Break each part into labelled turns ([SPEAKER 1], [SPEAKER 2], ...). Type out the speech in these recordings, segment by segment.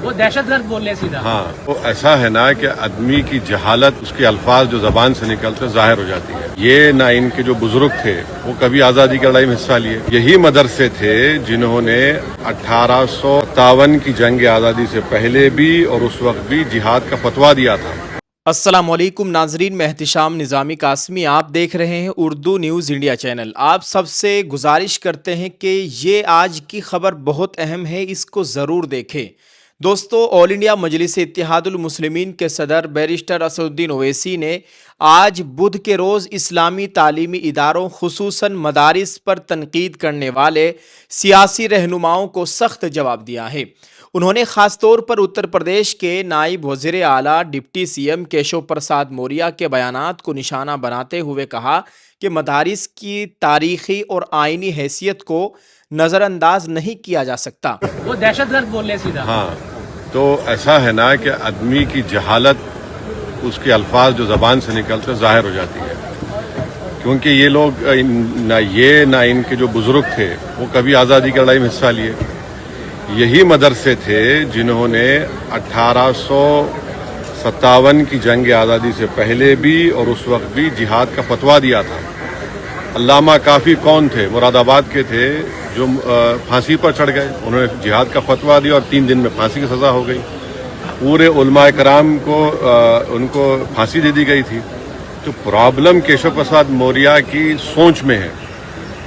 [SPEAKER 1] وہ دہشت گرد بول رہے سیدھا.
[SPEAKER 2] ہاں وہ ایسا ہے نا کہ آدمی کی جہالت اس کے الفاظ جو زبان سے نکلتے ظاہر ہو جاتی ہے. یہ نہ ان کے جو بزرگ تھے وہ کبھی آزادی کی لڑائی میں حصہ لیے. یہی مدرسے تھے جنہوں نے 1857 کی جنگ آزادی سے پہلے بھی اور اس وقت بھی جہاد کا فتویٰ دیا تھا.
[SPEAKER 3] السلام علیکم ناظرین، میں احتشام نظامی قاسمی، آپ دیکھ رہے ہیں اردو نیوز انڈیا چینل. آپ سب سے گزارش کرتے ہیں کہ یہ آج کی خبر بہت اہم ہے، اس کو ضرور دیکھیں. دوستو، آل انڈیا مجلس اتحاد المسلمین کے صدر بیرسٹر اسد الدین اویسی نے آج بدھ کے روز اسلامی تعلیمی اداروں خصوصاً مدارس پر تنقید کرنے والے سیاسی رہنماؤں کو سخت جواب دیا ہے. انہوں نے خاص طور پر اتر پردیش کے نائب وزیر اعلیٰ deputy C M Keshav Prasad Maurya کے بیانات کو نشانہ بناتے ہوئے کہا کہ مدارس کی تاریخی اور آئینی حیثیت کو نظر انداز نہیں کیا جا سکتا.
[SPEAKER 1] وہ دہشت گرد بول رہے سیدھا.
[SPEAKER 2] ہاں تو ایسا ہے نا کہ آدمی کی جہالت اس کے الفاظ جو زبان سے نکلتے ظاہر ہو جاتی ہے. کیونکہ یہ لوگ نہ ان کے جو بزرگ تھے وہ کبھی آزادی کی لڑائی میں حصہ لیے. یہی مدرسے تھے جنہوں نے 1857 کی جنگ آزادی سے پہلے بھی اور اس وقت بھی جہاد کا فتویٰ دیا تھا. علامہ کافی کون تھے؟ مراد آباد کے تھے جو پھانسی پر چڑھ گئے. انہوں نے جہاد کا فتویٰ دیا اور 3 دن میں پھانسی کی سزا ہو گئی. پورے علماء کرام کو ان کو پھانسی دے دی گئی تھی. تو پرابلم کیشو پرساد موریہ کی سوچ میں ہے،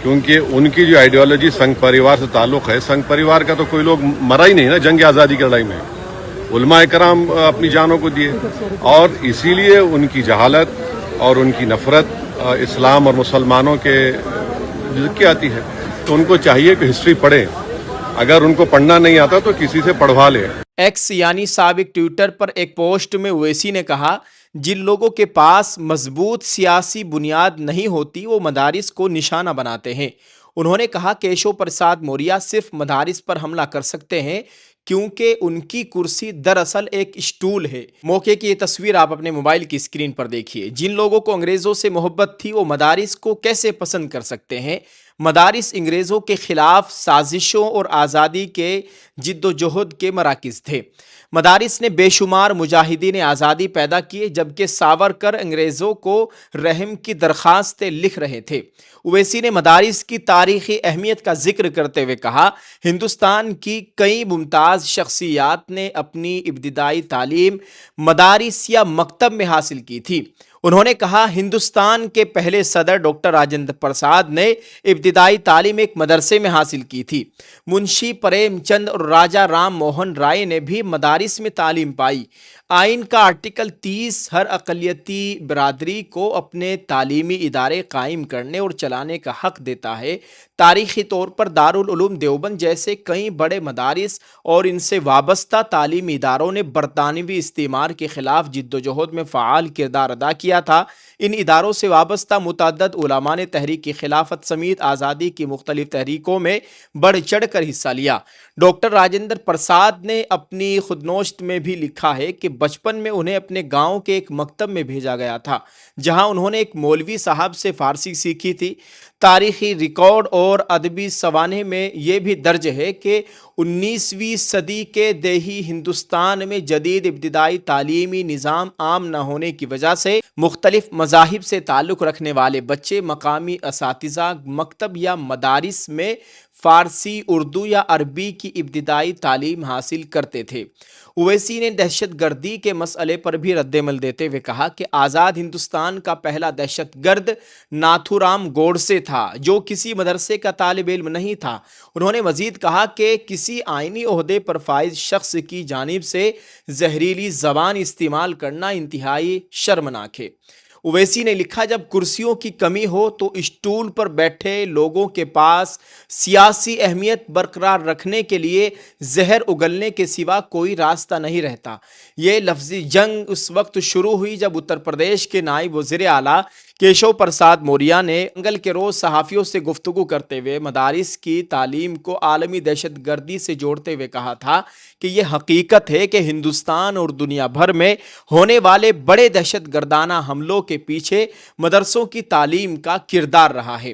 [SPEAKER 2] کیونکہ ان کی جو آئیڈیالوجی سنگھ پریوار سے تعلق ہے. سنگھ پریوار کا تو کوئی لوگ مرا ہی نہیں نا جنگ آزادی کی لڑائی میں. علماء کرام اپنی جانوں کو دیے، اور اسی لیے ان کی جہالت اور ان کی نفرت اسلام اور مسلمانوں کے ذکر آتی ہے. تو ان کو چاہیے کہ ہسٹری پڑھیں. اگر ان کو پڑھنا نہیں آتا تو کسی سے پڑھوا لیں.
[SPEAKER 3] ایکس یعنی سابق ٹویٹر پر ایک پوسٹ میں اویسی نے کہا، جن لوگوں کے پاس مضبوط سیاسی بنیاد نہیں ہوتی وہ مدارس کو نشانہ بناتے ہیں. انہوں نے کہا کیشو پرساد موریہ صرف مدارس پر حملہ کر سکتے ہیں کیونکہ ان کی کرسی دراصل ایک اسٹول ہے. موقع کی یہ تصویر آپ اپنے موبائل کی اسکرین پر دیکھیے. جن لوگوں کو انگریزوں سے محبت تھی وہ مدارس کو کیسے پسند کر سکتے ہیں؟ مدارس انگریزوں کے خلاف سازشوں اور آزادی کے جد و جہد کے مراکز تھے. مدارس نے بے شمار مجاہدین آزادی پیدا کیے، جبکہ ساورکر انگریزوں کو رحم کی درخواستیں لکھ رہے تھے. اویسی نے مدارس کی تاریخی اہمیت کا ذکر کرتے ہوئے کہا، ہندوستان کی کئی ممتاز شخصیات نے اپنی ابتدائی تعلیم مدارس یا مکتب میں حاصل کی تھی. انہوں نے کہا ہندوستان کے پہلے صدر ڈاکٹر راجندر پرساد نے ابتدائی تعلیم ایک مدرسے میں حاصل کی تھی. منشی پریم چند اور راجہ رام موہن رائے نے بھی مدارس میں تعلیم پائی. آئین کا آرٹیکل 30 ہر اقلیتی برادری کو اپنے تعلیمی ادارے قائم کرنے اور چلانے کا حق دیتا ہے. تاریخی طور پر دارالعلوم دیوبند جیسے کئی بڑے مدارس اور ان سے وابستہ تعلیمی اداروں نے برطانوی استعمار کے خلاف جدوجہد میں فعال کردار ادا کیا تھا. ان اداروں سے وابستہ متعدد علماء نے تحریک خلافت سمیت آزادی کی مختلف تحریکوں میں بڑھ چڑھ کر حصہ لیا. ڈاکٹر راجندر پرساد نے اپنی خودنوشت میں بھی لکھا ہے کہ بچپن میں انہیں اپنے گاؤں کے ایک مکتب میں بھیجا گیا تھا جہاں انہوں نے ایک مولوی صاحب سے فارسی سیکھی تھی. تاریخی ریکارڈ اور ادبی سوانح میں یہ بھی درج ہے کہ 19ویں صدی کے دیہی ہندوستان میں جدید ابتدائی تعلیمی نظام عام نہ ہونے کی وجہ سے مختلف مذاہب سے تعلق رکھنے والے بچے مقامی اساتذہ مکتب یا مدارس میں فارسی، اردو یا عربی کی ابتدائی تعلیم حاصل کرتے تھے. اویسی نے دہشت گردی کے مسئلے پر بھی رد عمل دیتے ہوئے کہا کہ آزاد ہندوستان کا پہلا دہشت گرد ناتھو رام گوڈسے تھا جو کسی مدرسے کا طالب علم نہیں تھا. انہوں نے مزید کہا کہ کسی آئینی عہدے پر فائز شخص کی جانب سے زہریلی زبان استعمال کرنا انتہائی شرمناک ہے. اویسی نے لکھا، جب کرسیوں کی کمی ہو تو اسٹول پر بیٹھے لوگوں کے پاس سیاسی اہمیت برقرار رکھنے کے لیے زہر اگلنے کے سوا کوئی راستہ نہیں رہتا. یہ لفظی جنگ اس وقت شروع ہوئی جب اتر پردیش کے نائب وزیر اعلیٰ کیشو پرساد موریہ نے منگل کے روز صحافیوں سے گفتگو کرتے ہوئے مدارس کی تعلیم کو عالمی دہشت گردی سے جوڑتے ہوئے کہا تھا کہ یہ حقیقت ہے کہ ہندوستان اور دنیا بھر میں ہونے والے بڑے دہشت گردانہ حملوں کے پیچھے مدرسوں کی تعلیم کا کردار رہا ہے.